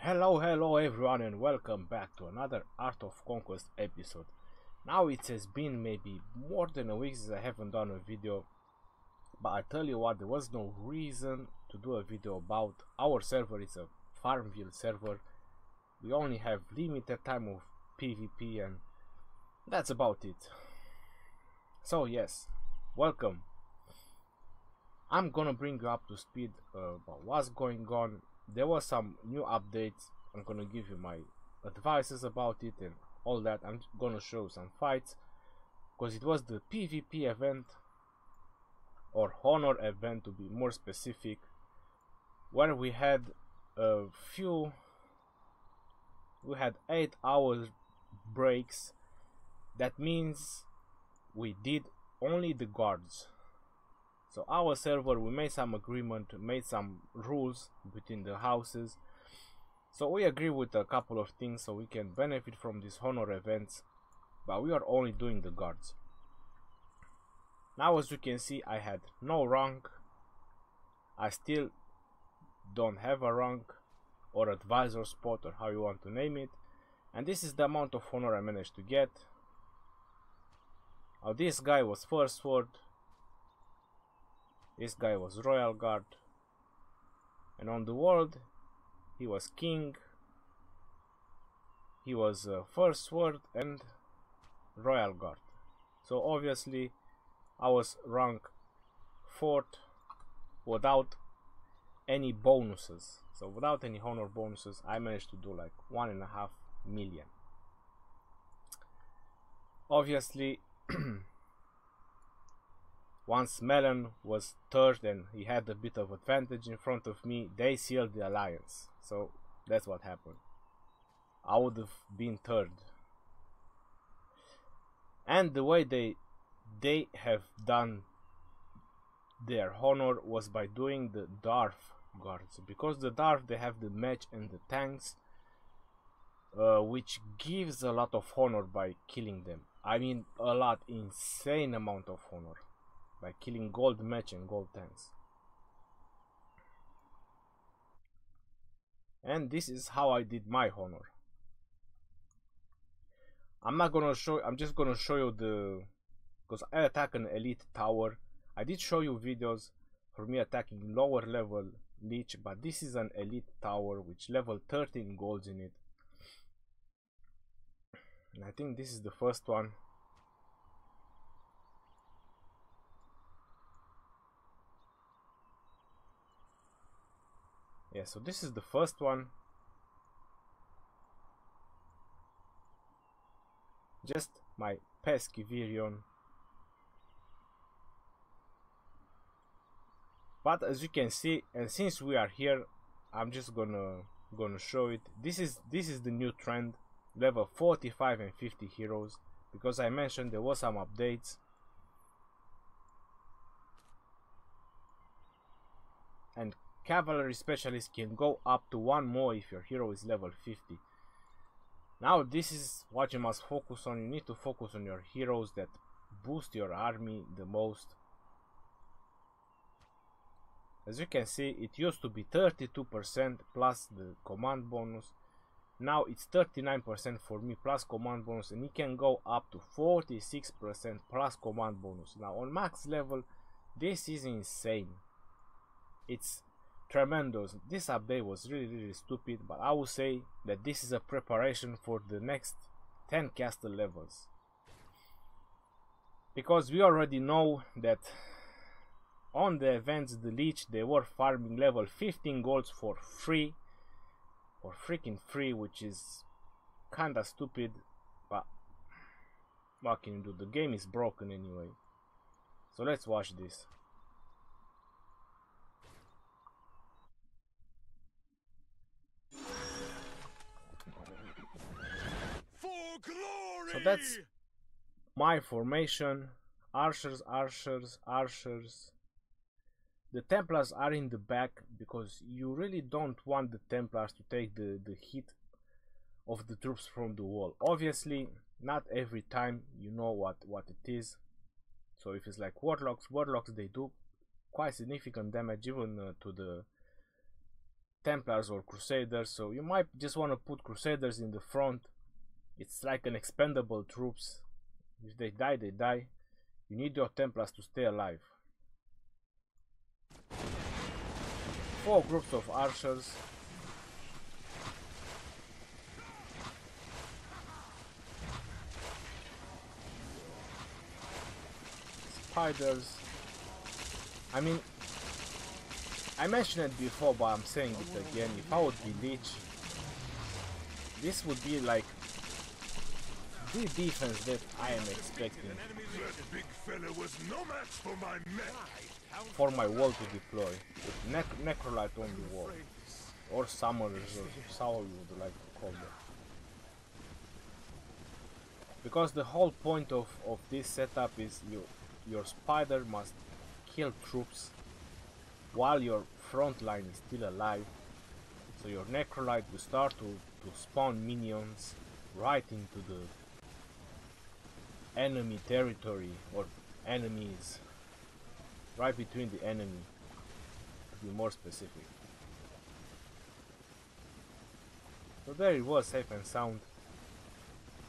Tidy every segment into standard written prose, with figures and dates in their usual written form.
Hello everyone, and welcome back to another Art of Conquest episode. Now it has been maybe more than a week since I haven't done a video, but I tell you what, there was no reason to do a video about our server. It's a Farmville server. We only have limited time of PvP and that's about it. So yes, welcome. I'm gonna bring you up to speed about what's going on. There was some new updates. I'm gonna give you my advices about it and all that. I'm gonna show some fights because it was the PvP event, or honor event to be more specific, where we had a few, we had 8 hours breaks. That means we did only the guards. So our server, we made some agreement, made some rules between the houses. So we agree with a couple of things so we can benefit from these honor events, but we are only doing the guards. Now as you can see, I had no rank. I still don't have a rank or advisor spot, or how you want to name it. And this is the amount of honor I managed to get. Now this guy was first sword. This guy was Royal Guard, and on the world he was King, he was First Sword and Royal Guard. So obviously I was rank 4th without any bonuses. So without any honor bonuses I managed to do like 1.5 million. Obviously once Melon was 3rd and he had a bit of advantage in front of me, they sealed the alliance. So that's what happened. I would have been 3rd. And the way they have done their honor was by doing the Dwarf guards. Because the Dwarf, they have the mage and the tanks, which gives a lot of honor by killing them. I mean a lot, insane amount of honor. By killing gold match and gold tanks. And this is how I did my honor. I'm not gonna show, I'm just gonna show you the, because I attack an elite tower. I did show you videos for me attacking lower level lich, but this is an elite tower which level 13 golds in it. And I think this is the first one. Yeah, so this is the first one. Just my pesky Virion. But as you can see, and since we are here, I'm just gonna show it. This is the new trend, level 45 and 50 heroes, because I mentioned there was some updates. And cavalry specialist can go up to 1 more if your hero is level 50. Now this is what you must focus on. You need to focus on your heroes that boost your army the most. As you can see, it used to be 32% plus the command bonus. Now it's 39% for me plus command bonus, and it can go up to 46% plus command bonus. Now on max level, this is insane. It's tremendous. This update was really stupid, but I would say that this is a preparation for the next 10 castle levels, because we already know that on the events the lich, they were farming level 15 golds for free, for freaking free, which is kinda stupid, but what can you do? The game is broken anyway. So let's watch this. So that's my formation. Archers, archers, archers. The Templars are in the back because you really don't want the Templars to take the hit of the troops from the wall. Obviously, not every time you know what it is. So if it's like warlocks, they do quite significant damage even to Templars or Crusaders, so you might just want to put Crusaders in the front. It's like an expendable troops. If they die, they die. You need your Templars to stay alive. 4 groups of archers. Spiders. I mean, I mentioned it before, but I'm saying it again. If I would be lich, this would be like the defense that I am expecting for my wall to deploy. With Necrolite on the wall, or Summoners, or how you would like to call them. Because the whole point of this setup is your spider must kill troops while your front line is still alive, so your Necrolite will start to spawn minions right into the enemy territory, or enemies, right between the enemy, to be more specific. So there it was, safe and sound.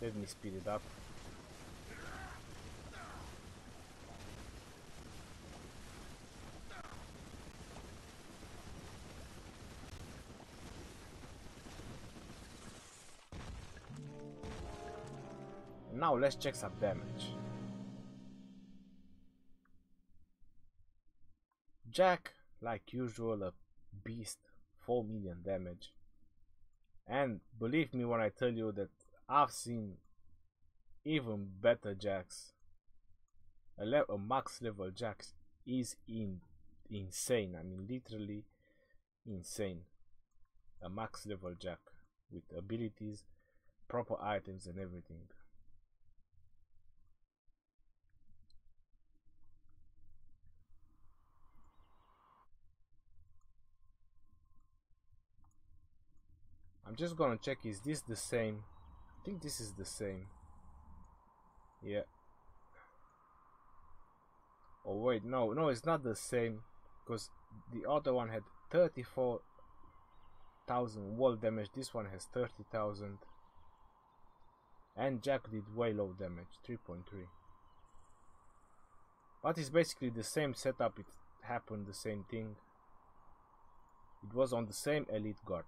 Let me speed it up. Now let's check some damage. Jack, like usual, a beast, 4 million damage. And believe me when I tell you that I've seen even better Jacks. A max level Jack is insane. I mean, literally insane. A max level Jack with abilities, proper items and everything. I'm just gonna check, is this the same? I think this is the same. Yeah. Oh wait, no, it's not the same, because the other one had 34,000 wall damage, this one has 30,000. And Jack did way low damage, 3.3. But it's basically the same setup, it happened the same thing. It was on the same elite guard.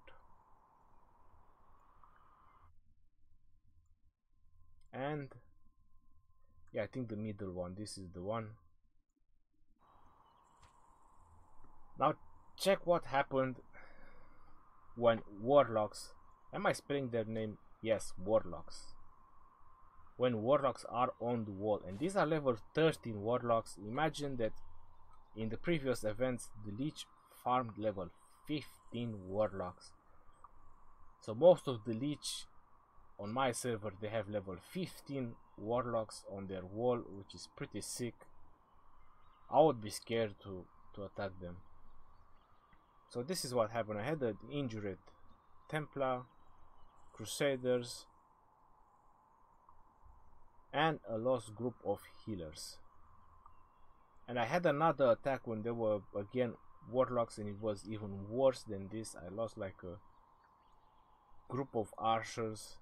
And yeah, I think the middle one, this is the one. Now check what happened when warlocks, am I spelling their name? Yes, warlocks. When warlocks are on the wall, and these are level 13 warlocks. Imagine that in the previous events the lich farmed level 15 warlocks. So most of the lich on my server, they have level 15 warlocks on their wall, which is pretty sick. I would be scared to attack them. So this is what happened. I had an injured Templar, Crusaders, and a lost group of healers. And I had another attack when there were again warlocks, and it was even worse than this. I lost like a group of archers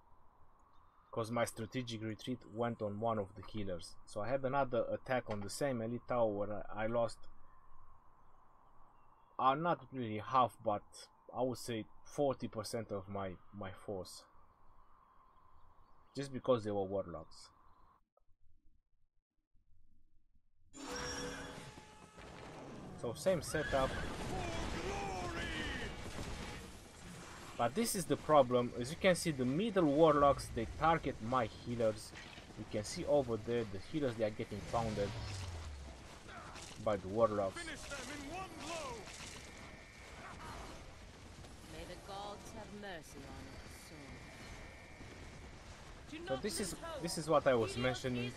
because my strategic retreat went on one of the healers. So I had another attack on the same elite tower where I lost not really half, but I would say 40% of my force, just because they were warlocks. So same setup, but this is the problem. As you can see, the middle warlocks, they target my healers. You can see over there the healers, they are getting pounded by the warlocks. May the gods have mercy on us. So this is what I was mentioning.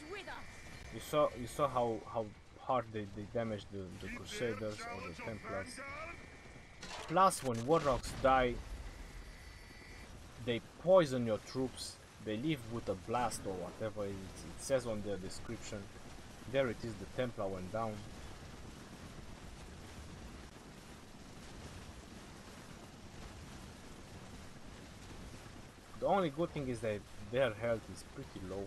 You saw how hard they damage the Crusaders or the Templars. Plus, when warlocks die, they poison your troops. They leave with a blast or whatever it says on their description. There it is, the Templar went down. The only good thing is that their health is pretty low.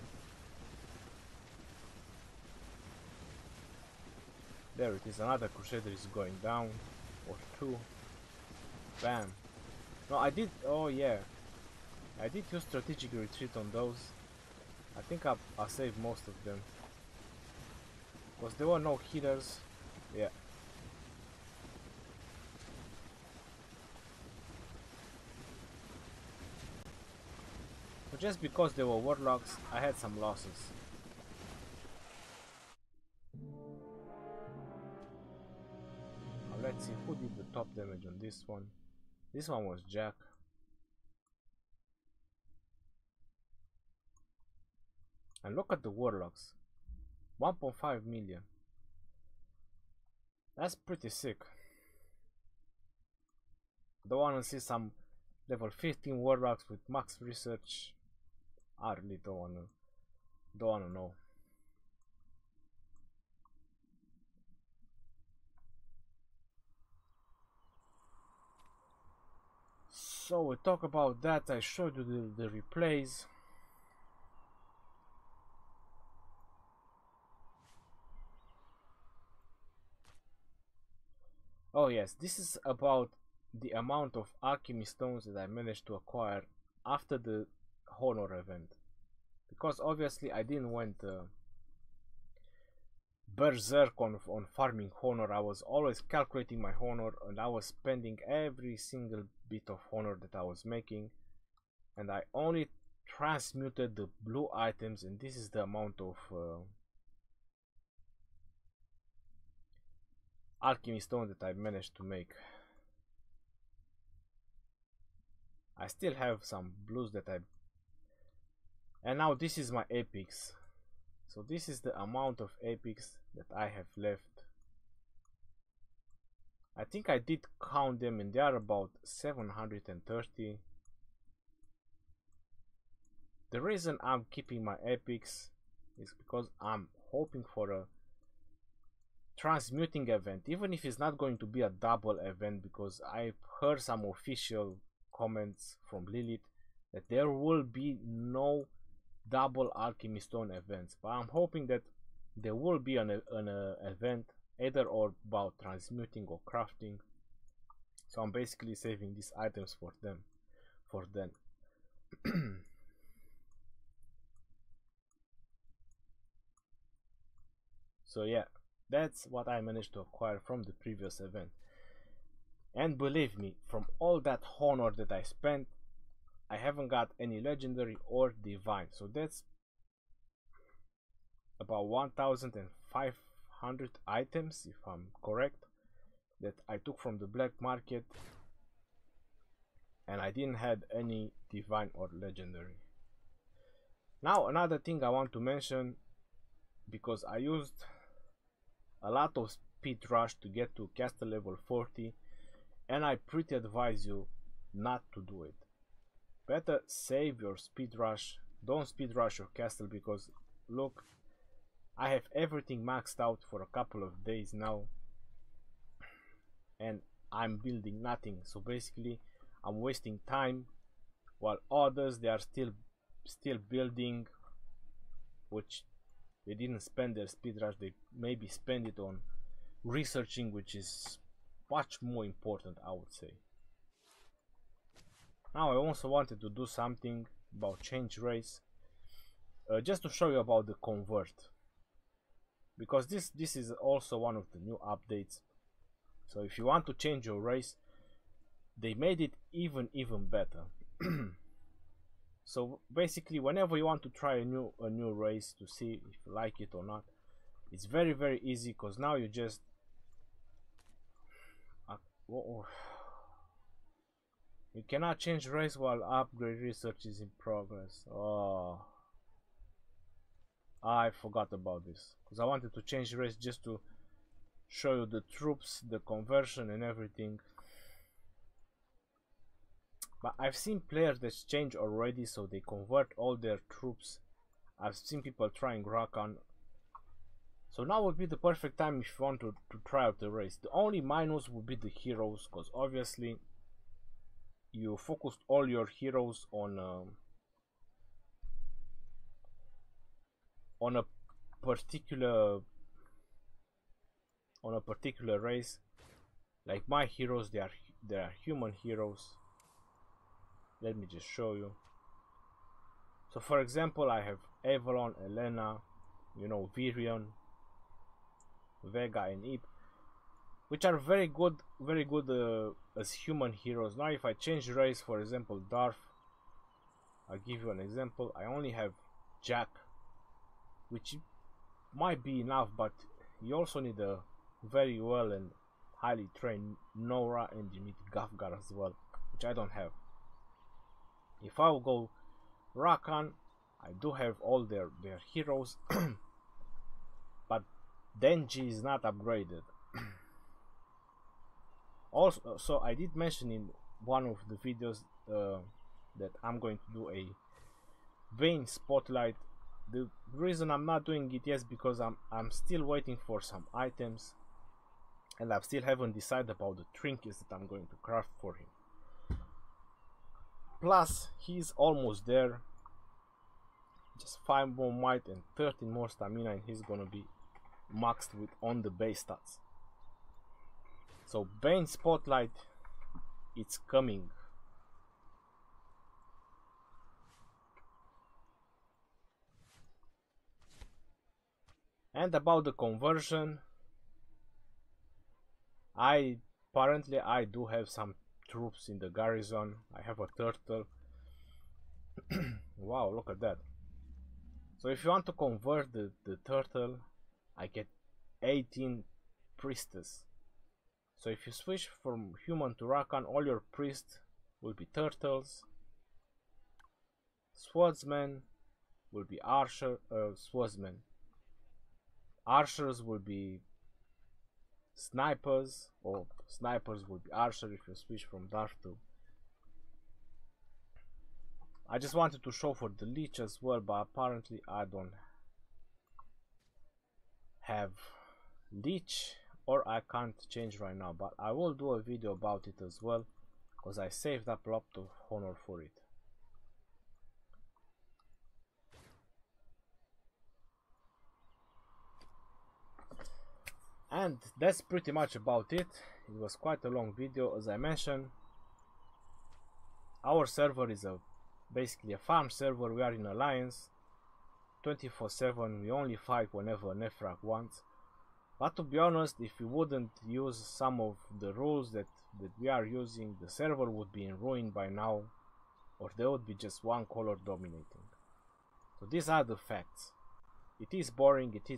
There it is, another Crusader is going down, or two. Bam. No, I did, oh yeah. I did use strategic retreat on those. I think I saved most of them. Because there were no healers. Yeah. So just because they were warlocks, I had some losses. Now let's see who did the top damage on this one. This one was Jack. And look at the warlocks. 1.5 million. That's pretty sick. Don't wanna see some level 15 warlocks with max research. I really don't wanna know. So we talk about that. I showed you the replays. Oh yes, this is about the amount of alchemy stones that I managed to acquire after the honor event, because obviously I didn't went berserk on farming honor. I was always calculating my honor, and I was spending every single bit of honor that I was making, and I only transmuted the blue items, and this is the amount of alchemy stone that I managed to make. I still have some blues that and now this is my epics. So this is the amount of epics that I have left. I think I did count them, and they are about 730. The reason I'm keeping my epics is because I'm hoping for a transmuting event, even if it's not going to be a double event, because I've heard some official comments from Lilith that there will be no double alchemy stone events, but I'm hoping that there will be an event either or about transmuting or crafting. So I'm basically saving these items for then. So yeah, that's what I managed to acquire from the previous event. And believe me, from all that honor that I spent, I haven't got any legendary or divine. So that's about 1,500 items, if I'm correct, that I took from the black market, and I didn't had any divine or legendary. Now another thing I want to mention, because I used a lot of speed rush to get to castle level 40, and I pretty advise you not to do it. Better save your speed rush. Don't speed rush your castle, because look, I have everything maxed out for a couple of days now, and I'm building nothing. So basically I'm wasting time, while others, they are still building, which they didn't spend their speed rush. They maybe spend it on researching, which is much more important, I would say. Now I also wanted to do something about change race, just to show you about the convert, because this is also one of the new updates. So if you want to change your race, they made it even better. So basically, whenever you want to try a new race to see if you like it or not, it's very easy, because now you just you cannot change race while upgrade research is in progress. Oh, I forgot about this, because I wanted to change race just to show you the troops, the conversion and everything. But I've seen players that change already, so they convert all their troops. I've seen people trying Rakan. So now would be the perfect time if you want to try out the race. The only minus would be the heroes, because obviously you focused all your heroes on on a particular race. Like my heroes, they are human heroes. Let me just show you. So for example, I have Avalon, Elena, you know, Virion, Vega and Eve, which are very good as human heroes. Now if I change race, for example Darth, I'll give you an example. I only have Jack, which might be enough, but you also need a very well and highly trained Nora, and you need Gafgar as well, which I don't have. If I will go Rakan, I do have all their heroes, but Denji is not upgraded. Also, so I did mention in one of the videos that I'm going to do a Vayne spotlight. The reason I'm not doing it yet is because I'm still waiting for some items, and I still haven't decided about the trinkets that I'm going to craft for him. Plus, he's almost there. Just 5 more might and 13 more stamina, and he's gonna be maxed with on the base stats. So Vayne spotlight, it's coming. And about the conversion, apparently I do have some troops in the garrison. I have a turtle. Wow, look at that. So if you want to convert the turtle, I get 18 priestess. So if you switch from human to Rakan, all your priests will be turtles. Swordsmen will be swordsmen. Archers will be snipers, or snipers will be archer if you switch from Darth to. I just wanted to show for the lich as well, but apparently I don't have lich, or I can't change right now, but I will do a video about it as well, because I saved up a lot of honor for it. And that's pretty much about it. It was quite a long video. As I mentioned, our server is basically a farm server. We are in alliance 24/7. We only fight whenever Nefrak wants. But to be honest, if we wouldn't use some of the rules that we are using, the server would be in ruin by now, or there would be just one color dominating. So these are the facts. It is boring, it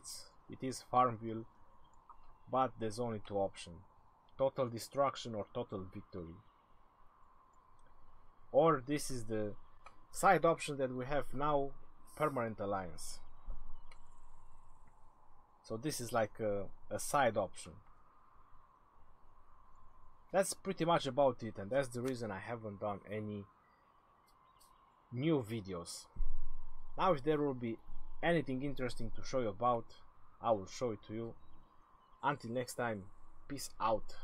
is Farmville, but there's only two options: total destruction or total victory. Or this is the side option that we have now, permanent alliance. So this is like a side option. That's pretty much about it, and that's the reason I haven't done any new videos. Now if there will be anything interesting to show you about, I will show it to you. Until next time, peace out.